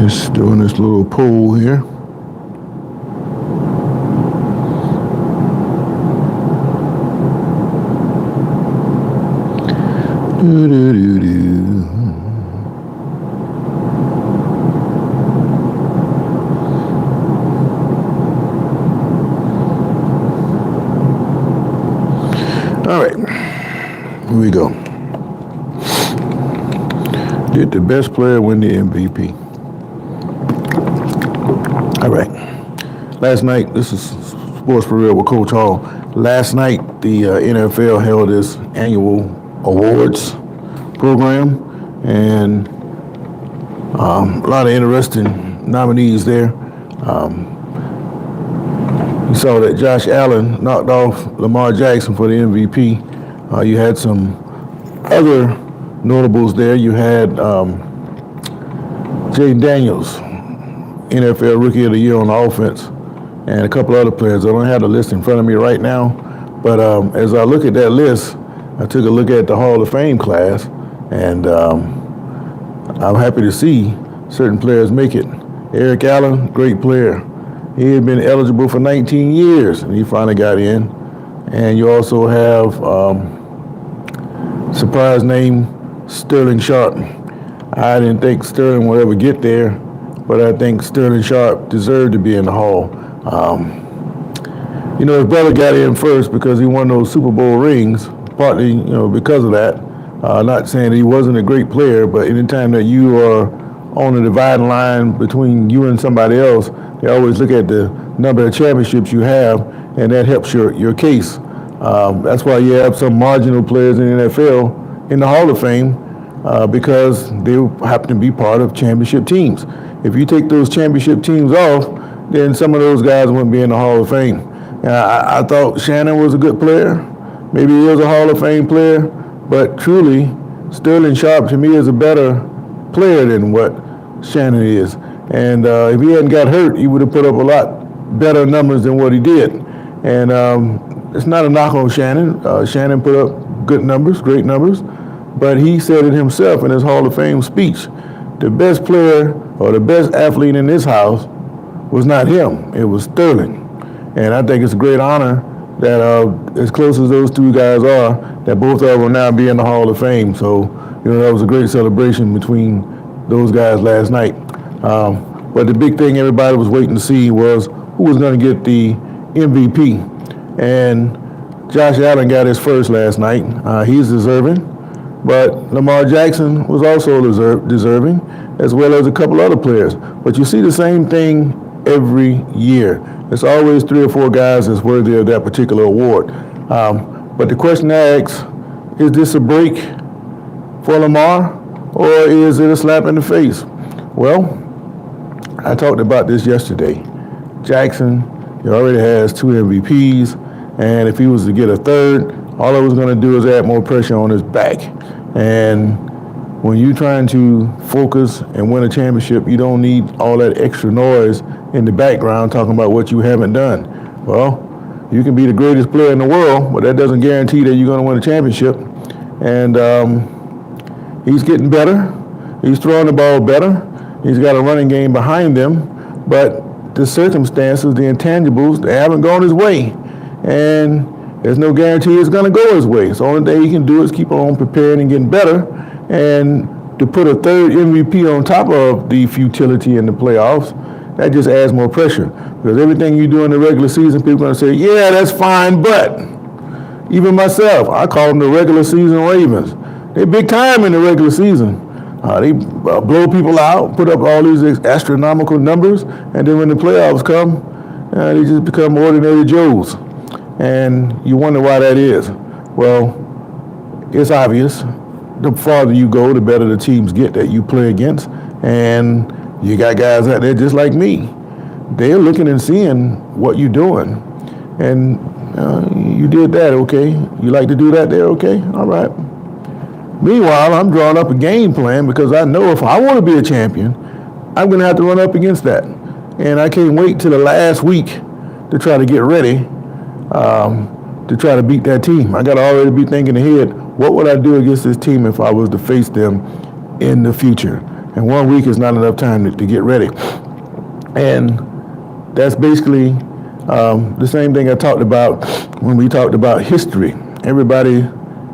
Just doing this little poll here. All right, here we go. Did the best player win the MVP? All right. Last night, this is Sports for Real with Coach Hall. Last night, the NFL held its annual awards program, and a lot of interesting nominees there. You saw that Josh Allen knocked off Lamar Jackson for the MVP. You had some other notables there. You had Jaden Daniels, NFL Rookie of the Year on offense, and a couple other players. I don't have the list in front of me right now, but as I look at that list, I took a look at the Hall of Fame class, and I'm happy to see certain players make it. Eric Allen, great player. He had been eligible for 19 years, and he finally got in. And you also have surprise name Sterling Sharp. I didn't think Sterling would ever get there, but I think Sterling Sharp deserved to be in the Hall. His brother got in first because he won those Super Bowl rings, partly, because of that. Not saying that he wasn't a great player, but anytime that you are on the dividing line between you and somebody else, they always look at the number of championships you have, and that helps your case. That's why you have some marginal players in the NFL in the Hall of Fame because they happen to be part of championship teams. If you take those championship teams off, then some of those guys wouldn't be in the Hall of Fame. I thought Shannon was a good player. Maybe he was a Hall of Fame player, but truly, Sterling Sharp to me is a better player than what Shannon is. And if he hadn't got hurt, he would have put up a lot better numbers than what he did. And it's not a knock on Shannon. Shannon put up good numbers, great numbers, but he said it himself in his Hall of Fame speech. The best player or the best athlete in this house was not him, it was Sterling. And I think it's a great honor that as close as those two guys are, that both of them will now be in the Hall of Fame. So, that was a great celebration between those guys last night. But the big thing everybody was waiting to see was who was going to get the MVP. And Josh Allen got his first last night. He's deserving. But Lamar Jackson was also deserving, as well as a couple other players. But you see the same thing every year. It's always 3 or 4 guys that's worthy of that particular award. But the question I ask, is this a break for Lamar, or is it a slap in the face? Well, I talked about this yesterday. Jackson, he already has 2 MVPs, and if he was to get a third, all it was going to do is add more pressure on his back. And when you're trying to focus and win a championship, you don't need all that extra noise in the background talking about what you haven't done. Well, you can be the greatest player in the world, but that doesn't guarantee that you're going to win a championship. And he's getting better. He's throwing the ball better. He's got a running game behind him. But the circumstances, the intangibles, they haven't gone his way. And there's no guarantee it's going to go his way. So the only thing he can do is keep on preparing and getting better. And to put a third MVP on top of the futility in the playoffs, that just adds more pressure. Because everything you do in the regular season, people are going to say, yeah, that's fine, but even myself, I call them the regular season Ravens. They're big time in the regular season. They blow people out, put up all these astronomical numbers, and then when the playoffs come, they just become ordinary Joes. And you wonder why that is. Well, it's obvious. The farther you go, the better the teams get that you play against. And you got guys out there just like me. They're looking and seeing what you're doing. And you did that, okay. You like to do that there, okay? All right. Meanwhile, I'm drawing up a game plan because I know if I want to be a champion, I'm going to have to run up against that. And I can't wait till the last week to try to get ready to try to beat that team. I got to already be thinking ahead, what would I do against this team if I was to face them in the future? And 1 week is not enough time to get ready. And that's basically the same thing I talked about when we talked about history. Everybody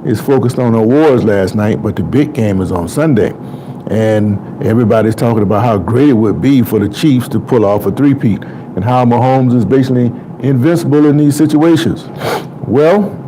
is focused on the awards last night, but the big game is on Sunday. And everybody's talking about how great it would be for the Chiefs to pull off a three-peat and how Mahomes is basically invincible in these situations. Well,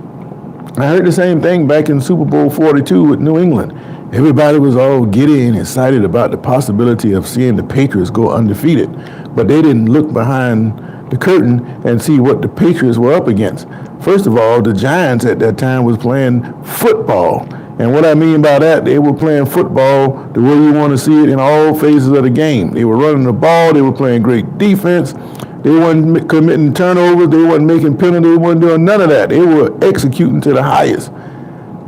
I heard the same thing back in Super Bowl 42 with New England. Everybody was all giddy and excited about the possibility of seeing the Patriots go undefeated, but they didn't look behind the curtain and see what the Patriots were up against. First of all, the Giants at that time was playing football. And what I mean by that, they were playing football the way you want to see it in all phases of the game. They were running the ball. They were playing great defense. They weren't committing turnovers. They weren't making penalties. They weren't doing none of that. They were executing to the highest.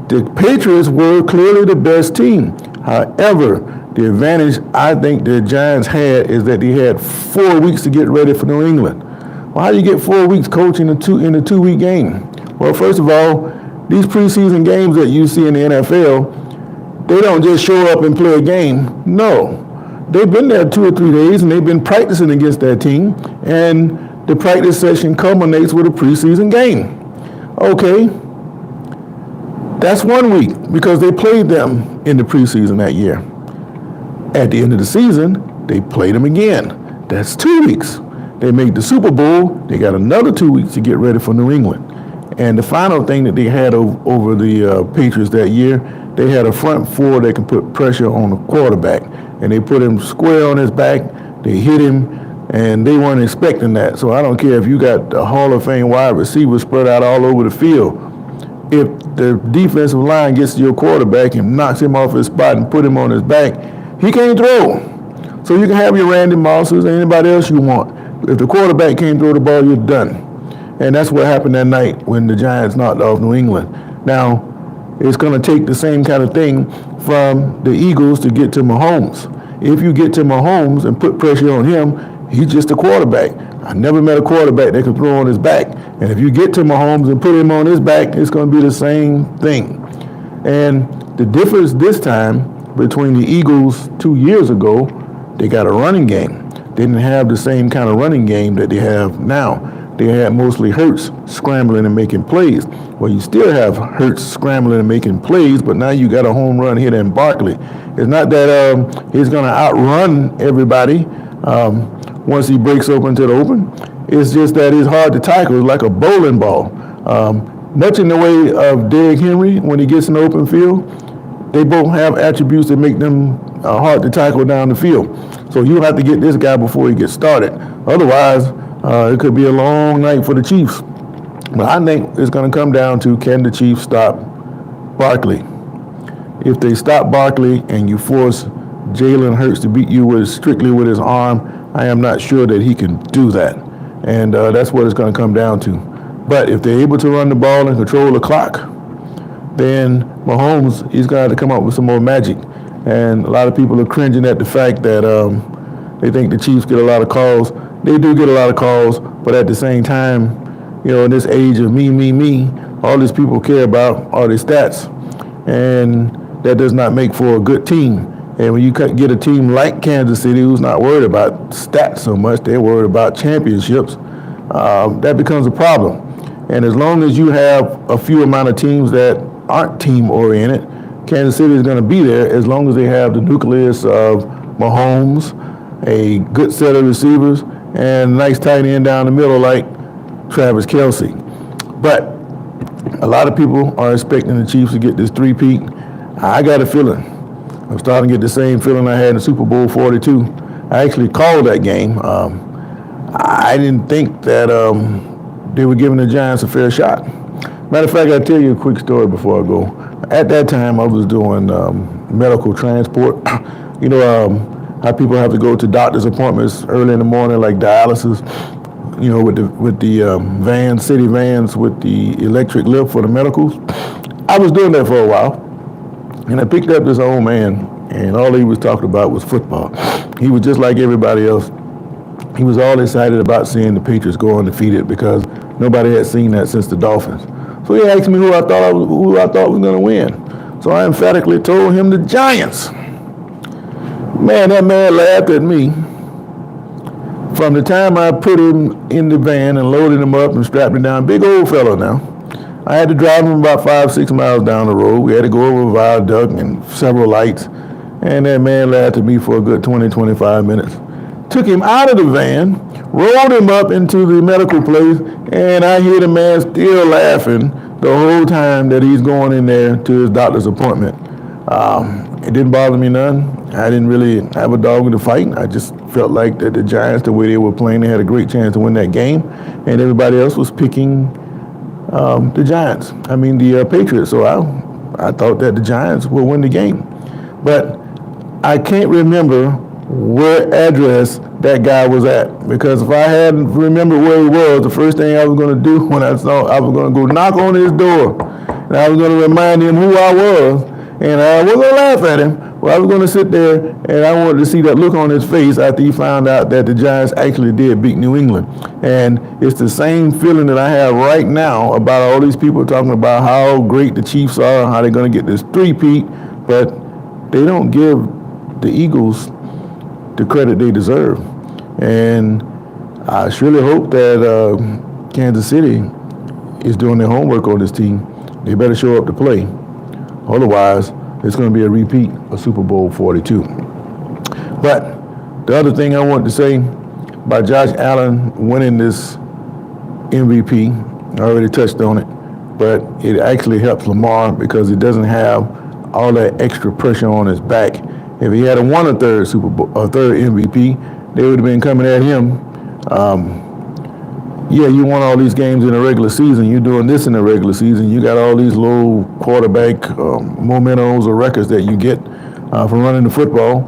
The Patriots were clearly the best team. However, the advantage I think the Giants had is that they had 4 weeks to get ready for New England. Well, how do you get 4 weeks coaching in a 2-week game? Well, first of all, these preseason games that you see in the NFL, they don't just show up and play a game. No. They've been there 2 or 3 days, and they've been practicing against that team, and the practice session culminates with a preseason game. Okay. That's 1 week because they played them in the preseason that year. At the end of the season, they played them again. That's 2 weeks. They made the Super Bowl. They got another 2 weeks to get ready for New England. And the final thing that they had over the Patriots that year, they had a front four that can put pressure on the quarterback. And they put him square on his back. They hit him, and they weren't expecting that. So I don't care if you got the Hall of Fame wide receivers spread out all over the field. If the defensive line gets to your quarterback and knocks him off his spot and put him on his back, he can't throw. So you can have your Randy Mosses and anybody else you want. If the quarterback can't throw the ball, you're done. And that's what happened that night when the Giants knocked off New England. Now, it's going to take the same kind of thing from the Eagles to get to Mahomes. If you get to Mahomes and put pressure on him, he's just a quarterback. I never met a quarterback that could throw on his back. And if you get to Mahomes and put him on his back, it's going to be the same thing. And the difference this time between the Eagles 2 years ago, they got a running game. They didn't have the same kind of running game that they have now. They had mostly Hurts scrambling and making plays. Well, you still have Hurts scrambling and making plays, but now you got a home run hitter in Barkley. It's not that he's going to outrun everybody once he breaks open to the open. It's just that it's hard to tackle. It's like a bowling ball. Much in the way of Derrick Henry when he gets in the open field, they both have attributes that make them hard to tackle down the field. So you have to get this guy before he gets started. Otherwise, it could be a long night for the Chiefs. But I think it's going to come down to, can the Chiefs stop Barkley? If they stop Barkley and you force Jalen Hurts to beat you strictly with his arm, I am not sure that he can do that. And that's what it's going to come down to. But if they're able to run the ball and control the clock, then Mahomes, he's going to have to come up with some more magic. And a lot of people are cringing at the fact that they think the Chiefs get a lot of calls. They do get a lot of calls, but at the same time, you know, in this age of me, all these people care about are their stats. And that does not make for a good team. And when you get a team like Kansas City who's not worried about stats so much, they're worried about championships, that becomes a problem. And as long as you have a few amount of teams that aren't team-oriented, Kansas City is going to be there as long as they have the nucleus of Mahomes, a good set of receivers, and a nice tight end down the middle like Travis Kelce. But a lot of people are expecting the Chiefs to get this three-peat. I got a feeling. I'm starting to get the same feeling I had in Super Bowl 42. I actually called that game. I didn't think that they were giving the Giants a fair shot. Matter of fact, I'll tell you a quick story before I go. At that time, I was doing medical transport. You know how people have to go to doctor's appointments early in the morning, like dialysis, you know, with the vans, city vans with the electric lift for the medicals. I was doing that for a while, and I picked up this old man, and all he was talking about was football. He was just like everybody else. He was all excited about seeing the Patriots go undefeated because nobody had seen that since the Dolphins. So he asked me who I thought was going to win. So I emphatically told him the Giants. Man, that man laughed at me from the time I put him in the van and loaded him up and strapped him down. Big old fella now. I had to drive him about 5-6 miles down the road. We had to go over a viaduct and several lights. And that man laughed at me for a good 20-25 minutes. Took him out of the van, rolled him up into the medical place, and I hear the man still laughing the whole time that he's going in there to his doctor's appointment. It didn't bother me none. I didn't really have a dog in the fight. I just felt like that the Giants, the way they were playing, they had a great chance to win that game, and everybody else was picking the Giants. The Patriots. So I thought that the Giants would win the game. But I can't remember what address that guy was at, because if I hadn't remembered where he was, the first thing I was going to do when I was going to go knock on his door, and I was going to remind him who I was, and I wasn't going to laugh at him. Well, I was going to sit there, and I wanted to see that look on his face after he found out that the Giants actually did beat New England. And it's the same feeling that I have right now about all these people talking about how great the Chiefs are, how they're going to get this three-peat, but they don't give the Eagles the credit they deserve. And I surely hope that Kansas City is doing their homework on this team. They better show up to play. Otherwise, it's going to be a repeat of Super Bowl 42. But the other thing I wanted to say about Josh Allen winning this MVP, I already touched on it, but it actually helps Lamar because it doesn't have all that extra pressure on his back. If he had won a third MVP, they would have been coming at him. You won all these games in the regular season. You're doing this in the regular season. You got all these low quarterback momentos or records that you get from running the football.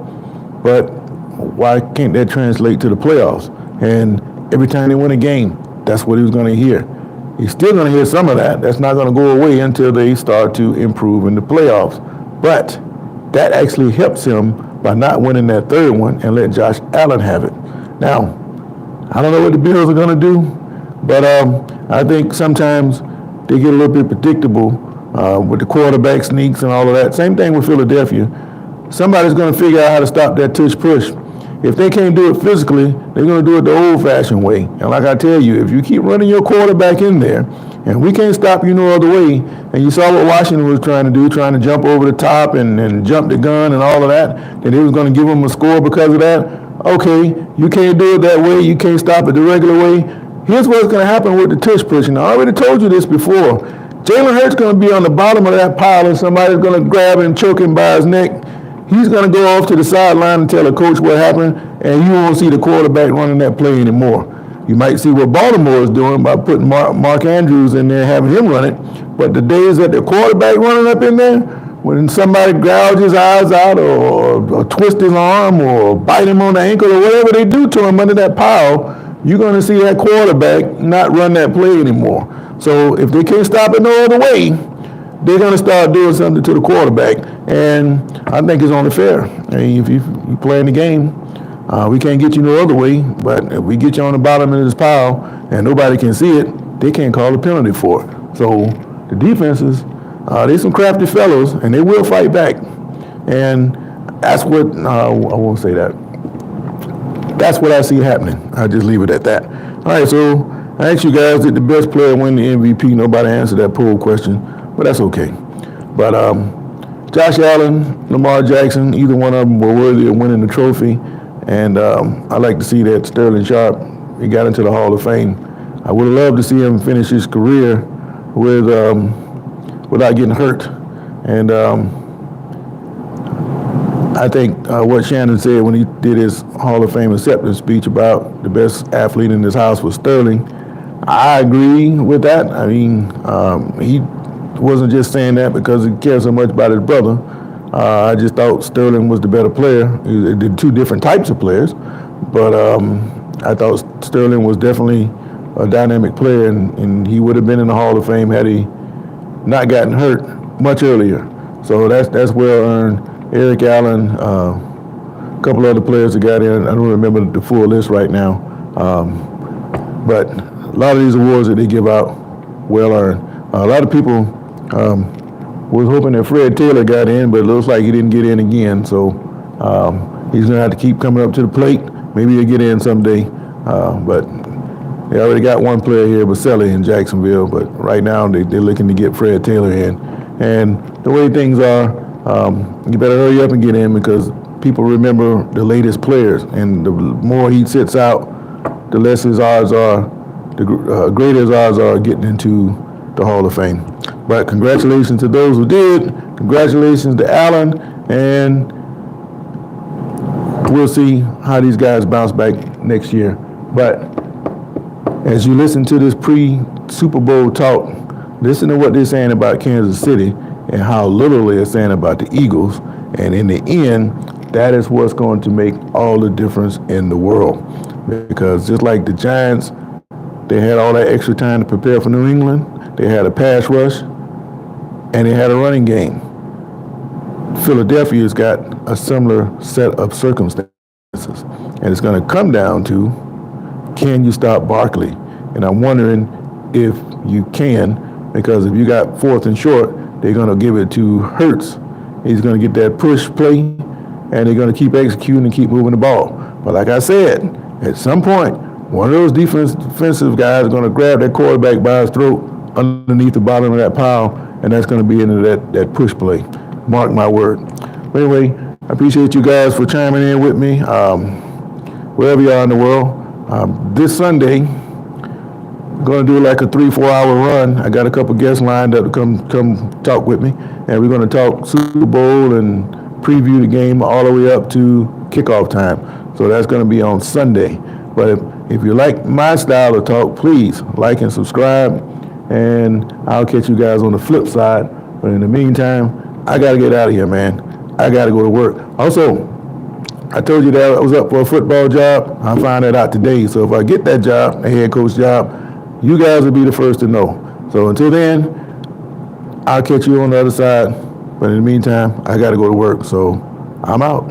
But why can't that translate to the playoffs? And every time they win a game, that's what he was going to hear. He's still going to hear some of that. That's not going to go away until they start to improve in the playoffs. But that actually helps him by not winning that third one and let Josh Allen have it. Now, I don't know what the Bills are going to do, but I think sometimes they get a little bit predictable with the quarterback sneaks and all of that. Same thing with Philadelphia. Somebody's going to figure out how to stop that tush push. If they can't do it physically, they're going to do it the old-fashioned way. And like I tell you, if you keep running your quarterback in there, and we can't stop you no other way, and you saw what Washington was trying to do, trying to jump over the top and jump the gun and all of that, and they was going to give them a score because of that. Okay, you can't do it that way. You can't stop it the regular way. Here's what's going to happen with the tush pushing. I already told you this before. Jalen Hurts going to be on the bottom of that pile, and somebody's going to grab him and choke him by his neck. He's going to go off to the sideline and tell the coach what happened, and you won't see the quarterback running that play anymore. You might see what Baltimore is doing by putting Mark Andrews in there and having him run it. But the days that the quarterback running up in there, when somebody gouge his eyes out or twist his arm or bite him on the ankle or whatever they do to him under that pile, you're going to see that quarterback not run that play anymore. So if they can't stop it no other way, they're going to start doing something to the quarterback. And I think it's only fair. I mean, if you play in the game, we can't get you no other way. But if we get you on the bottom of this pile and nobody can see it, they can't call a penalty for it. So the defenses, they're some crafty fellows, and they will fight back. And that's what, I won't say that. That's what I see happening. I'll just leave it at that. All right, so I asked you guys, did the best player win the MVP? Nobody answered that poll question, but that's okay. But Josh Allen, Lamar Jackson, either one of them were worthy of winning the trophy. And I like to see that Sterling Sharp, he got into the Hall of Fame. I would have loved to see him finish his career with without getting hurt. And I think what Shannon said when he did his Hall of Fame acceptance speech about the best athlete in this house was Sterling, I agree with that. I mean, he wasn't just saying that because he cared so much about his brother. I just thought Sterling was the better player. He did two different types of players, but I thought Sterling was definitely a dynamic player, and he would have been in the Hall of Fame had he not gotten hurt much earlier. So that's well earned. Eric Allen, a couple other players that got in. I don't remember the full list right now, but a lot of these awards that they give out, well earned. A lot of people was hoping that Fred Taylor got in, but it looks like he didn't get in again. So He's going to have to keep coming up to the plate. Maybe he'll get in someday. But they already got one player here, Baselli, in Jacksonville. But right now they're looking to get Fred Taylor in. And the way things are, you better hurry up and get in because people remember the latest players. And the more he sits out, the less his odds are, the greater his odds are getting into the Hall of Fame. But congratulations to those who did. Congratulations to Allen. And we'll see how these guys bounce back next year. But as you listen to this pre-Super Bowl talk, listen to what they're saying about Kansas City and how little they're saying about the Eagles. And in the end, that is what's going to make all the difference in the world. Because just like the Giants, they had all that extra time to prepare for New England. They had a pass rush, and they had a running game. Philadelphia's got a similar set of circumstances. And it's going to come down to, can you stop Barkley? And I'm wondering if you can, because if you got 4th and short, they're going to give it to Hurts. He's going to get that push play, and they're going to keep executing and keep moving the ball. But like I said, at some point, one of those defensive guys is going to grab that quarterback by his throat underneath the bottom of that pile, and that's going to be into that push play. Mark my word. But anyway, I appreciate you guys for chiming in with me, wherever you are in the world. This Sunday, I'm going to do like a 3-4 hour run. I got a couple guests lined up to come talk with me, and we're going to talk Super Bowl and preview the game all the way up to kickoff time. So that's going to be on Sunday. But if you like my style of talk, please like and subscribe, and I'll catch you guys on the flip side. But in the meantime, I got to get out of here, man. I got to go to work. Also, I told you that I was up for a football job. I found that out today. So if I get that job, a head coach job, you guys will be the first to know. So until then, I'll catch you on the other side. But in the meantime, I got to go to work. So I'm out.